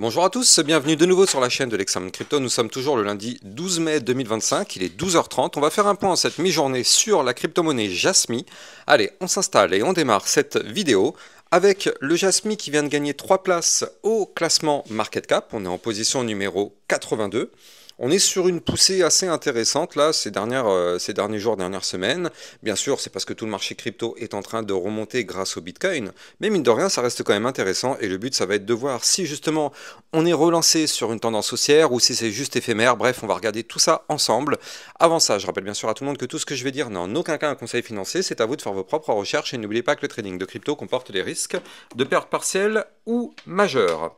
Bonjour à tous, bienvenue de nouveau sur la chaîne de l'Examen Crypto. Nous sommes toujours le lundi 12 mai 2025, il est 12h30. On va faire un point en cette mi-journée sur la crypto-monnaie Jasmy. Allez, on s'installe et on démarre cette vidéo avec le Jasmy qui vient de gagner 3 places au classement Market Cap. On est en position numéro 82. On est sur une poussée assez intéressante là ces derniers jours, dernières semaines. Bien sûr, c'est parce que tout le marché crypto est en train de remonter grâce au Bitcoin. Mais mine de rien, ça reste quand même intéressant. Et le but, ça va être de voir si justement on est relancé sur une tendance haussière ou si c'est juste éphémère. Bref, on va regarder tout ça ensemble. Avant ça, je rappelle bien sûr à tout le monde que tout ce que je vais dire n'est en aucun cas un conseil financier. C'est à vous de faire vos propres recherches. Et n'oubliez pas que le trading de crypto comporte des risques de perte partielle ou majeure.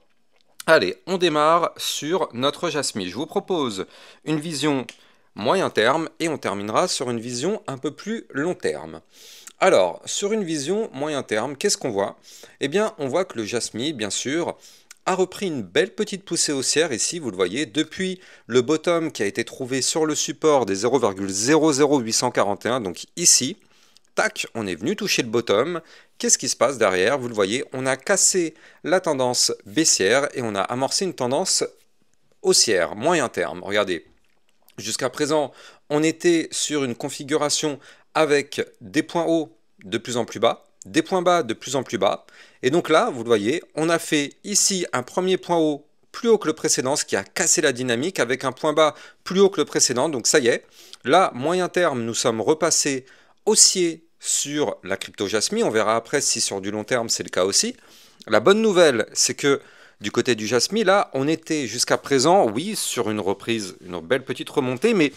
Allez, on démarre sur notre Jasmy. Je vous propose une vision moyen terme et on terminera sur une vision un peu plus long terme. Alors, sur une vision moyen terme, qu'est-ce qu'on voit? Eh bien, on voit que le Jasmy, bien sûr, a repris une belle petite poussée haussière ici, vous le voyez, depuis le bottom qui a été trouvé sur le support des 0,00841, donc ici. Tac, on est venu toucher le bottom. Qu'est-ce qui se passe derrière? Vous le voyez, on a cassé la tendance baissière et on a amorcé une tendance haussière, moyen terme. Regardez, jusqu'à présent, on était sur une configuration avec des points hauts de plus en plus bas, des points bas de plus en plus bas. Et donc là, vous le voyez, on a fait ici un premier point haut plus haut que le précédent, ce qui a cassé la dynamique avec un point bas plus haut que le précédent. Donc ça y est, là, moyen terme, nous sommes repassés haussier sur la crypto Jasmy. On verra après si sur du long terme c'est le cas aussi. La bonne nouvelle, c'est que du côté du Jasmy, là, on était jusqu'à présent, oui, sur une reprise, une belle petite remontée, mais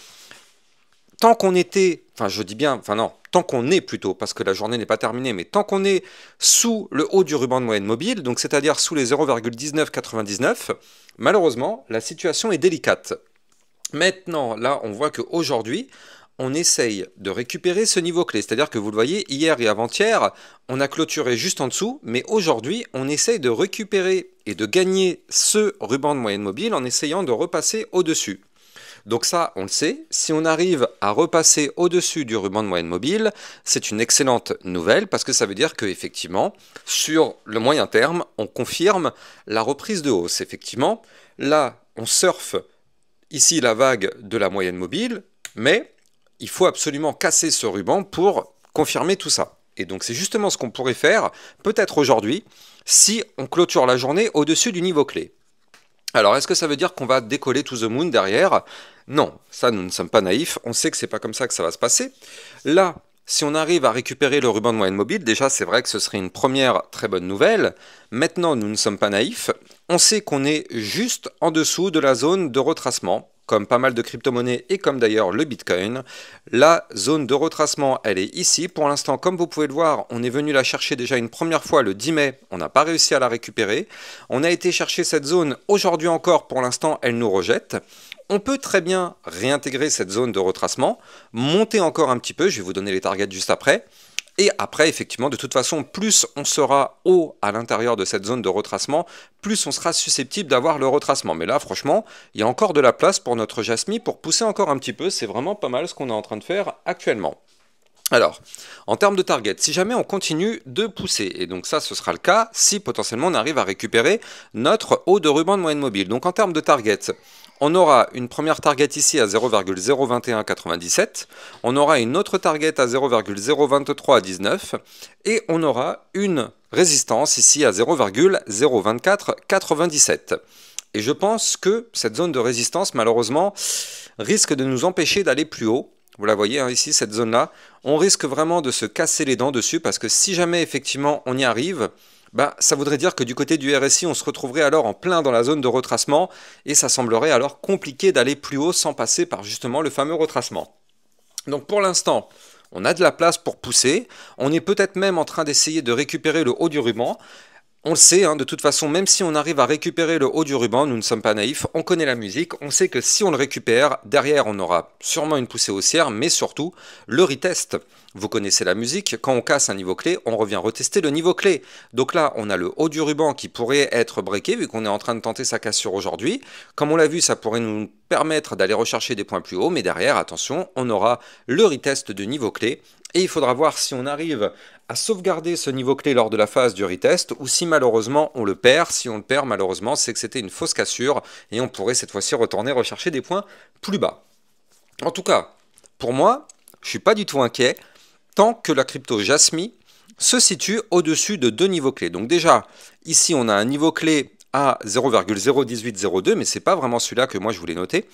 tant qu'on était, enfin je dis bien, enfin non, tant qu'on est plutôt, parce que la journée n'est pas terminée, mais tant qu'on est sous le haut du ruban de moyenne mobile, donc c'est-à-dire sous les 0,1999, malheureusement, la situation est délicate. Maintenant, là, on voit qu'aujourd'hui, on essaye de récupérer ce niveau clé. C'est-à-dire que vous le voyez, hier et avant-hier, on a clôturé juste en dessous, mais aujourd'hui, on essaye de récupérer et de gagner ce ruban de moyenne mobile en essayant de repasser au-dessus. Donc ça, on le sait, si on arrive à repasser au-dessus du ruban de moyenne mobile, c'est une excellente nouvelle parce que ça veut dire qu'effectivement, sur le moyen terme, on confirme la reprise de hausse. Effectivement, là, on surfe ici la vague de la moyenne mobile, mais il faut absolument casser ce ruban pour confirmer tout ça. Et donc c'est justement ce qu'on pourrait faire, peut-être aujourd'hui, si on clôture la journée au-dessus du niveau clé. Alors est-ce que ça veut dire qu'on va décoller to the moon derrière? Non, ça nous ne sommes pas naïfs, on sait que c'est pas comme ça que ça va se passer. Là, si on arrive à récupérer le ruban de moyenne mobile, déjà c'est vrai que ce serait une première très bonne nouvelle. Maintenant, nous ne sommes pas naïfs, on sait qu'on est juste en dessous de la zone de retracement, comme pas mal de crypto-monnaies et comme d'ailleurs le Bitcoin. La zone de retracement, elle est ici. Pour l'instant, comme vous pouvez le voir, on est venu la chercher déjà une première fois le 10 mai. On n'a pas réussi à la récupérer. On a été chercher cette zone aujourd'hui encore. Pour l'instant, elle nous rejette. On peut très bien réintégrer cette zone de retracement, monter encore un petit peu. Je vais vous donner les targets juste après. Et après, effectivement, de toute façon, plus on sera haut à l'intérieur de cette zone de retracement, plus on sera susceptible d'avoir le retracement. Mais là, franchement, il y a encore de la place pour notre Jasmy pour pousser encore un petit peu. C'est vraiment pas mal ce qu'on est en train de faire actuellement. Alors, en termes de target, si jamais on continue de pousser, et donc ça ce sera le cas si potentiellement on arrive à récupérer notre haut de ruban de moyenne mobile. Donc en termes de target, on aura une première target ici à 0,02197, on aura une autre target à 0,02319 et on aura une résistance ici à 0,02497. Et je pense que cette zone de résistance malheureusement risque de nous empêcher d'aller plus haut. Vous la voyez hein, ici, cette zone-là, on risque vraiment de se casser les dents dessus parce que si jamais effectivement on y arrive, bah, ça voudrait dire que du côté du RSI, on se retrouverait alors en plein dans la zone de retracement et ça semblerait alors compliqué d'aller plus haut sans passer par justement le fameux retracement. Donc pour l'instant, on a de la place pour pousser, on est peut-être même en train d'essayer de récupérer le haut du ruban. On le sait, hein, de toute façon, même si on arrive à récupérer le haut du ruban, nous ne sommes pas naïfs, on connaît la musique, on sait que si on le récupère, derrière on aura sûrement une poussée haussière, mais surtout le retest. Vous connaissez la musique, quand on casse un niveau clé, on revient retester le niveau clé. Donc là, on a le haut du ruban qui pourrait être breaké, vu qu'on est en train de tenter sa cassure aujourd'hui. Comme on l'a vu, ça pourrait nous permettre d'aller rechercher des points plus hauts, mais derrière, attention, on aura le retest de niveau clé, et il faudra voir si on arrive à sauvegarder ce niveau clé lors de la phase du retest, ou si malheureusement on le perd. Si on le perd, malheureusement, c'est que c'était une fausse cassure, et on pourrait cette fois-ci retourner rechercher des points plus bas. En tout cas, pour moi, je ne suis pas du tout inquiet, tant que la crypto Jasmy se situe au-dessus de deux niveaux clés. Donc déjà, ici on a un niveau clé à 0,01802, mais ce n'est pas vraiment celui-là que moi je voulais noter.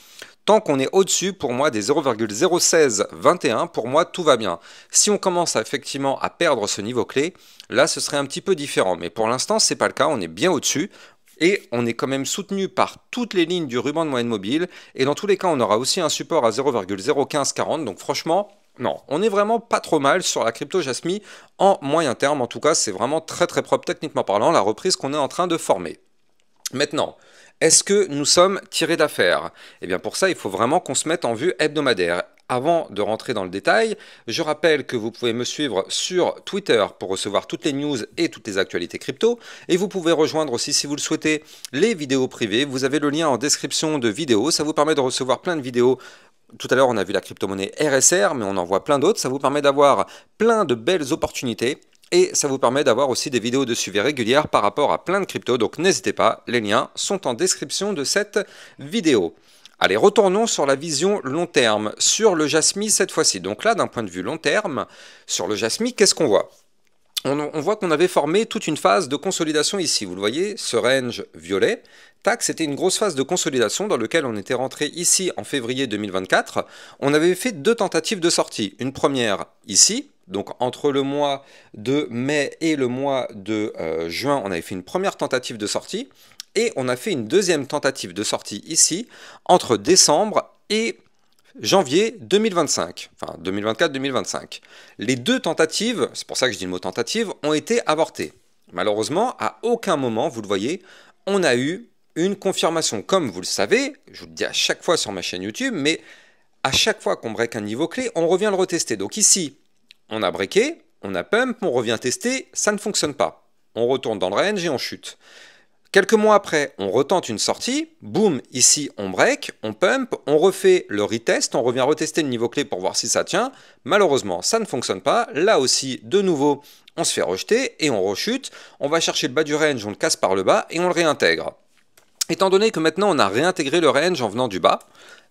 Tant qu'on est au-dessus, pour moi, des 0,01621, pour moi, tout va bien. Si on commence effectivement à perdre ce niveau clé, là, ce serait un petit peu différent. Mais pour l'instant, ce n'est pas le cas, on est bien au-dessus. Et on est quand même soutenu par toutes les lignes du ruban de moyenne mobile. Et dans tous les cas, on aura aussi un support à 0,01540. Donc franchement, non, on est vraiment pas trop mal sur la crypto Jasmy en moyen terme. En tout cas, c'est vraiment très très propre techniquement parlant, la reprise qu'on est en train de former. Maintenant, est-ce que nous sommes tirés d'affaire? Eh bien pour ça, il faut vraiment qu'on se mette en vue hebdomadaire. Avant de rentrer dans le détail, je rappelle que vous pouvez me suivre sur Twitter pour recevoir toutes les news et toutes les actualités crypto. Et vous pouvez rejoindre aussi, si vous le souhaitez, les vidéos privées. Vous avez le lien en description de vidéo. Ça vous permet de recevoir plein de vidéos. Tout à l'heure, on a vu la crypto-monnaie RSR, mais on en voit plein d'autres. Ça vous permet d'avoir plein de belles opportunités. Et ça vous permet d'avoir aussi des vidéos de suivi régulières par rapport à plein de cryptos. Donc n'hésitez pas, les liens sont en description de cette vidéo. Allez, retournons sur la vision long terme, sur le Jasmy cette fois-ci. Donc là, d'un point de vue long terme, sur le Jasmy, qu'est-ce qu'on voit? On voit qu'on avait formé toute une phase de consolidation ici. Vous le voyez, ce range violet, tac, c'était une grosse phase de consolidation dans laquelle on était rentré ici en février 2024. On avait fait deux tentatives de sortie. Une première ici, donc entre le mois de mai et le mois de juin, on avait fait une première tentative de sortie. Et on a fait une deuxième tentative de sortie ici, entre décembre et janvier 2025, enfin 2024-2025. Les deux tentatives, c'est pour ça que je dis le mot tentative, ont été avortées. Malheureusement, à aucun moment, vous le voyez, on a eu une confirmation. Comme vous le savez, je vous le dis à chaque fois sur ma chaîne YouTube, mais à chaque fois qu'on break un niveau clé, on revient le retester. Donc ici, on a breaké, on a pump, on revient tester, ça ne fonctionne pas. On retourne dans le range et on chute. Quelques mois après, on retente une sortie, boum, ici on break, on pump, on refait le retest, on revient retester le niveau clé pour voir si ça tient. Malheureusement, ça ne fonctionne pas. Là aussi, de nouveau, on se fait rejeter et on rechute. On va chercher le bas du range, on le casse par le bas et on le réintègre. Étant donné que maintenant on a réintégré le range en venant du bas,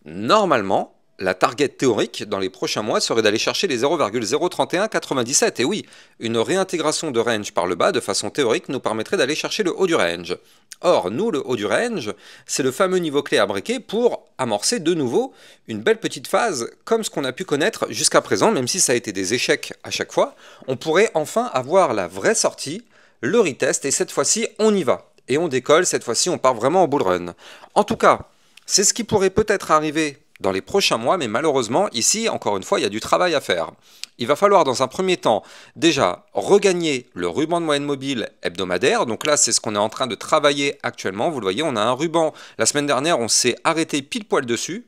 normalement, la target théorique dans les prochains mois serait d'aller chercher les 0,03197. Et oui, une réintégration de range par le bas de façon théorique nous permettrait d'aller chercher le haut du range. Or, nous, le haut du range, c'est le fameux niveau clé à breaker pour amorcer de nouveau une belle petite phase comme ce qu'on a pu connaître jusqu'à présent, même si ça a été des échecs à chaque fois. On pourrait enfin avoir la vraie sortie, le retest, et cette fois-ci, on y va. Et on décolle, cette fois-ci, on part vraiment en bull run. En tout cas, c'est ce qui pourrait peut-être arriver dans les prochains mois, mais malheureusement, ici, encore une fois, il y a du travail à faire. Il va falloir, dans un premier temps, déjà regagner le ruban de moyenne mobile hebdomadaire. Donc là, c'est ce qu'on est en train de travailler actuellement. Vous le voyez, on a un ruban. La semaine dernière, on s'est arrêté pile poil dessus.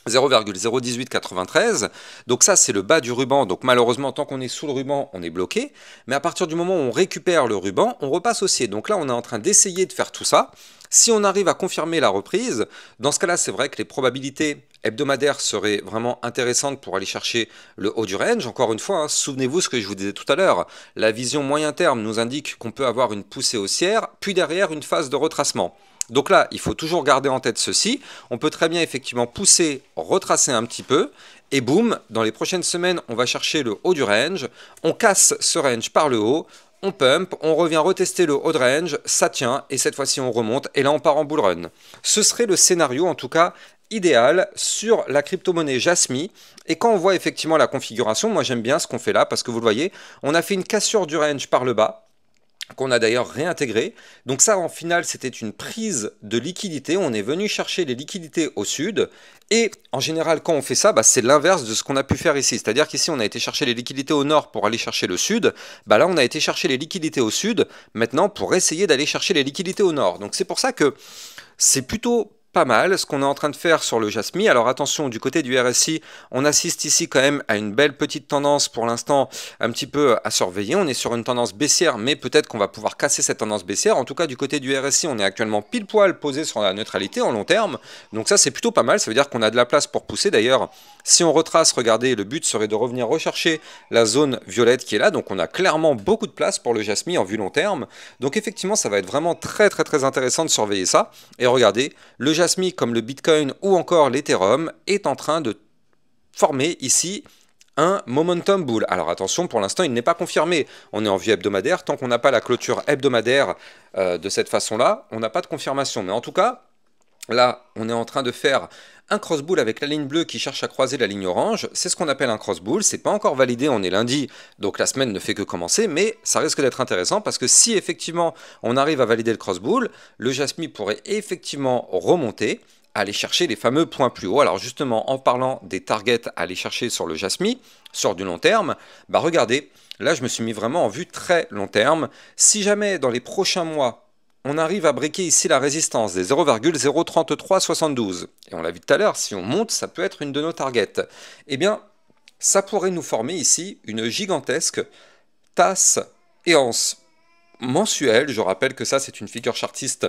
0,01893, donc ça c'est le bas du ruban, donc malheureusement tant qu'on est sous le ruban on est bloqué, mais à partir du moment où on récupère le ruban, on repasse haussier, donc là on est en train d'essayer de faire tout ça. Si on arrive à confirmer la reprise, dans ce cas-là c'est vrai que les probabilités hebdomadaires seraient vraiment intéressantes pour aller chercher le haut du range. Encore une fois, hein, souvenez-vous ce que je vous disais tout à l'heure, la vision moyen terme nous indique qu'on peut avoir une poussée haussière, puis derrière une phase de retracement. Donc là, il faut toujours garder en tête ceci. On peut très bien effectivement pousser, retracer un petit peu, et boum, dans les prochaines semaines, on va chercher le haut du range, on casse ce range par le haut, on pump, on revient retester le haut de range, ça tient, et cette fois-ci on remonte, et là on part en bull run. Ce serait le scénario, en tout cas, idéal sur la crypto-monnaie Jasmy. Et quand on voit effectivement la configuration, moi j'aime bien ce qu'on fait là, parce que vous le voyez, on a fait une cassure du range par le bas, qu'on a d'ailleurs réintégré. Donc ça, en final, c'était une prise de liquidité. On est venu chercher les liquidités au sud. Et en général, quand on fait ça, c'est l'inverse de ce qu'on a pu faire ici. C'est-à-dire qu'ici, on a été chercher les liquidités au nord pour aller chercher le sud. Là, on a été chercher les liquidités au sud, maintenant, pour essayer d'aller chercher les liquidités au nord. Donc c'est pour ça que c'est plutôt pas mal ce qu'on est en train de faire sur le Jasmy. Alors attention, du côté du RSI, on assiste ici quand même à une belle petite tendance pour l'instant un petit peu à surveiller. On est sur une tendance baissière, mais peut-être qu'on va pouvoir casser cette tendance baissière. En tout cas, du côté du RSI, on est actuellement pile poil posé sur la neutralité en long terme. Donc ça, c'est plutôt pas mal. Ça veut dire qu'on a de la place pour pousser. D'ailleurs, si on retrace, regardez, le but serait de revenir rechercher la zone violette qui est là. Donc on a clairement beaucoup de place pour le Jasmy en vue long terme. Donc effectivement, ça va être vraiment très intéressant de surveiller ça. Et regardez, le Jasmy comme le Bitcoin ou encore l'Ethereum est en train de former ici un momentum bull. Alors attention, pour l'instant, il n'est pas confirmé. On est en vue hebdomadaire. Tant qu'on n'a pas la clôture hebdomadaire de cette façon-là, on n'a pas de confirmation. Mais en tout cas, là, on est en train de faire un cross bull avec la ligne bleue qui cherche à croiser la ligne orange. C'est ce qu'on appelle un cross bull. C'est pas encore validé, on est lundi, donc la semaine ne fait que commencer, mais ça risque d'être intéressant parce que si effectivement on arrive à valider le cross bull, le Jasmy pourrait effectivement remonter, aller chercher les fameux points plus hauts. Alors justement, en parlant des targets à aller chercher sur le Jasmy, sur du long terme, bah regardez, là je me suis mis vraiment en vue très long terme. Si jamais dans les prochains mois, on arrive à briquer ici la résistance des 0,03372. Et on l'a vu tout à l'heure, si on monte, ça peut être une de nos targets. Eh bien, ça pourrait nous former ici une gigantesque tasse et anse mensuelle. Je rappelle que ça, c'est une figure chartiste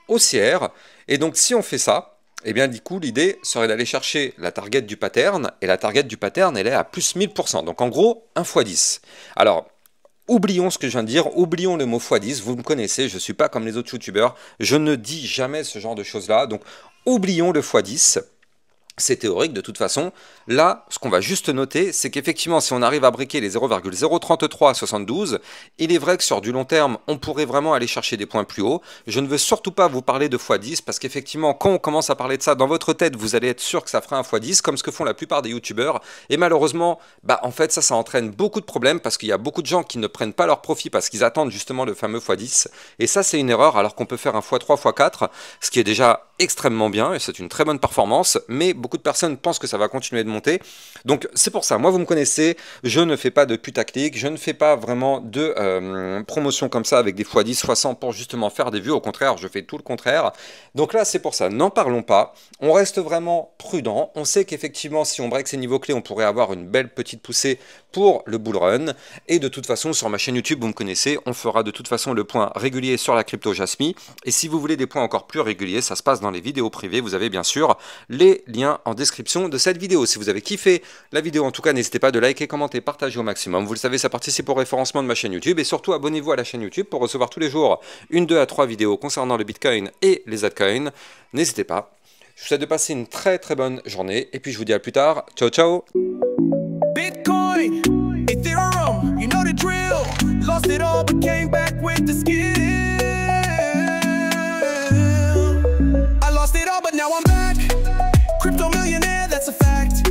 haussière. Et donc, si on fait ça, eh bien, du coup, l'idée serait d'aller chercher la target du pattern. Et la target du pattern, elle est à plus 1000%. Donc, en gros, 1 x 10. Alors, oublions ce que je viens de dire, oublions le mot x10, vous me connaissez, je ne suis pas comme les autres youtubeurs, je ne dis jamais ce genre de choses-là, donc oublions le x10, c'est théorique de toute façon. Là, ce qu'on va juste noter, c'est qu'effectivement, si on arrive à briquer les 0,03372, il est vrai que sur du long terme, on pourrait vraiment aller chercher des points plus hauts. Je ne veux surtout pas vous parler de x10, parce qu'effectivement, quand on commence à parler de ça, dans votre tête, vous allez être sûr que ça fera un x10, comme ce que font la plupart des youtubeurs. Et malheureusement, bah, en fait, ça entraîne beaucoup de problèmes, parce qu'il y a beaucoup de gens qui ne prennent pas leur profit, parce qu'ils attendent justement le fameux x10. Et ça, c'est une erreur, alors qu'on peut faire un x3, x4, ce qui est déjà extrêmement bien, et c'est une très bonne performance, mais beaucoup de personnes pensent que ça va continuer de monter. Donc c'est pour ça, moi vous me connaissez, je ne fais pas de putaclic, je ne fais pas vraiment de promotion comme ça avec des x10, x100 pour justement faire des vues, au contraire, je fais tout le contraire. Donc là c'est pour ça, n'en parlons pas, on reste vraiment prudent, on sait qu'effectivement si on break ces niveaux clés, on pourrait avoir une belle petite poussée pour le bull run, et de toute façon sur ma chaîne YouTube, vous me connaissez, on fera de toute façon le point régulier sur la crypto Jasmy, et si vous voulez des points encore plus réguliers, ça se passe dans les vidéos privées, vous avez bien sûr les liens en description de cette vidéo. Si vous avez kiffé la vidéo, en tout cas, n'hésitez pas de liker, commenter, partager au maximum. Vous le savez, ça participe au référencement de ma chaîne YouTube, et surtout abonnez-vous à la chaîne YouTube pour recevoir tous les jours 1, 2 à 3 vidéos concernant le Bitcoin et les altcoins. N'hésitez pas. Je vous souhaite de passer une très bonne journée, et puis je vous dis à plus tard. Ciao, ciao. Bitcoin, Ethereum, you know the drill. Lost it all but came back with the skill. I lost it all but now I'm back. Crypto millionaire, that's a fact.